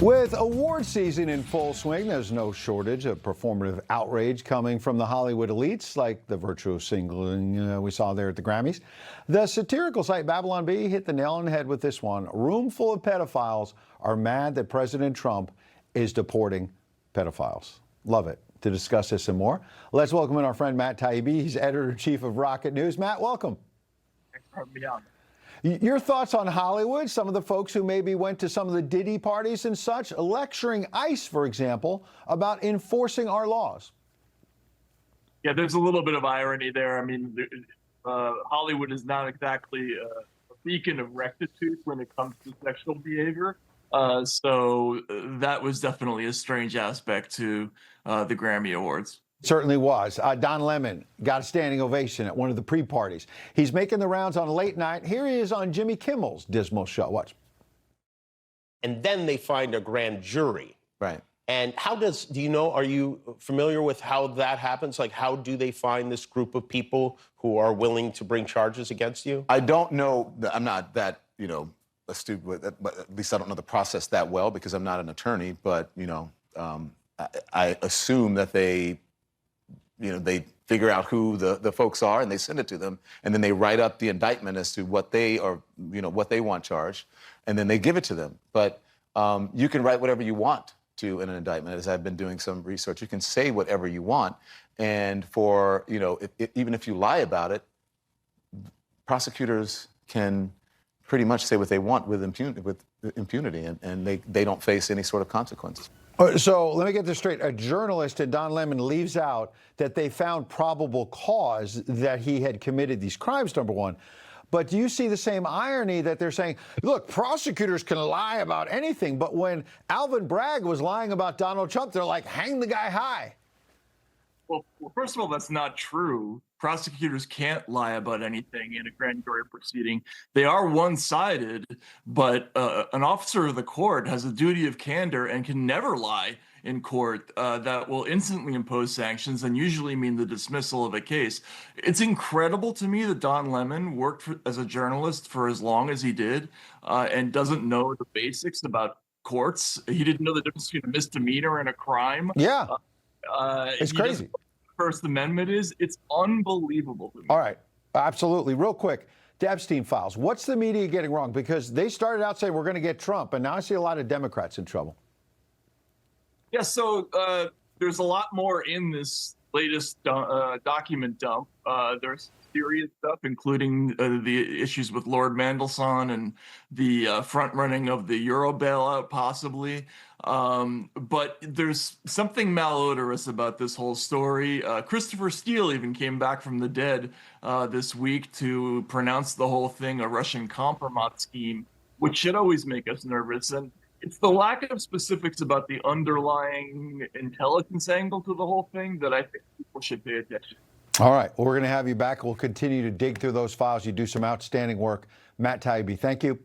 With award season in full swing, there's no shortage of performative outrage coming from the Hollywood elites, like the virtuous singling we saw there at the Grammys. The satirical site Babylon Bee hit the nail on the head with this one. A room full of pedophiles are mad that President Trump is deporting pedophiles. Love it. To discuss this and more, let's welcome in our friend Matt Taibbi. He's editor-in-chief of Rocket News. Matt, welcome. Thanks for having me on. Your thoughts on Hollywood, some of the folks who maybe went to some of the Diddy parties and such, lecturing ICE, for example, about enforcing our laws. Yeah, there's a little bit of irony there. I mean, Hollywood is not exactly a beacon of rectitude when it comes to sexual behavior. So that was definitely a strange aspect to the Grammy Awards. Certainly was. Don Lemon got a standing ovation at one of the pre-parties. He's making the rounds on late night. Here he is on Jimmy Kimmel's dismal show. Watch. And then they find a grand jury. Right. And do you know, are you familiar with how that happens? Like, how do they find this group of people who are willing to bring charges against you? I don't know. I'm not that, astute with it, but at least I don't know the process that well because I'm not an attorney. But, I assume that they figure out who the folks are and they send it to them. And then they write up the indictment as to what they are, what they want charged. And then they give it to them. But you can write whatever you want to in an indictment. As I've been doing some research, you can say whatever you want. And for, even if you lie about it, prosecutors can pretty much say what they want with impunity and they don't face any sort of consequences. So let me get this straight. A journalist at Don Lemon leaves out that they found probable cause that he had committed these crimes, number one. But do you see the same irony that they're saying, look, prosecutors can lie about anything, but when Alvin Bragg was lying about Donald Trump, they're like, hang the guy high. Well, first of all, that's not true. Prosecutors can't lie about anything in a grand jury proceeding. They are one-sided, but an officer of the court has a duty of candor and can never lie in court. That will instantly impose sanctions and usually mean the dismissal of a case. It's incredible to me that Don Lemon worked as a journalist for as long as he did and doesn't know the basics about courts. He didn't know the difference between a misdemeanor and a crime. Yeah. It's crazy. First Amendment is. It's unbelievable to me. All right. Absolutely. Real quick, the Epstein files. What's the media getting wrong? Because they started out saying we're going to get Trump, and now I see a lot of Democrats in trouble. Yeah, so there's a lot more in this latest document dump. There's serious stuff, including the issues with Lord Mandelson and the front-running of the Euro bailout, possibly. But there's something malodorous about this whole story. Christopher Steele even came back from the dead this week to pronounce the whole thing a Russian compromise scheme, which should always make us nervous. And it's the lack of specifics about the underlying intelligence angle to the whole thing that I think people should pay attention. All right. Well, we're going to have you back. We'll continue to dig through those files. You do some outstanding work. Matt Taibbi, thank you.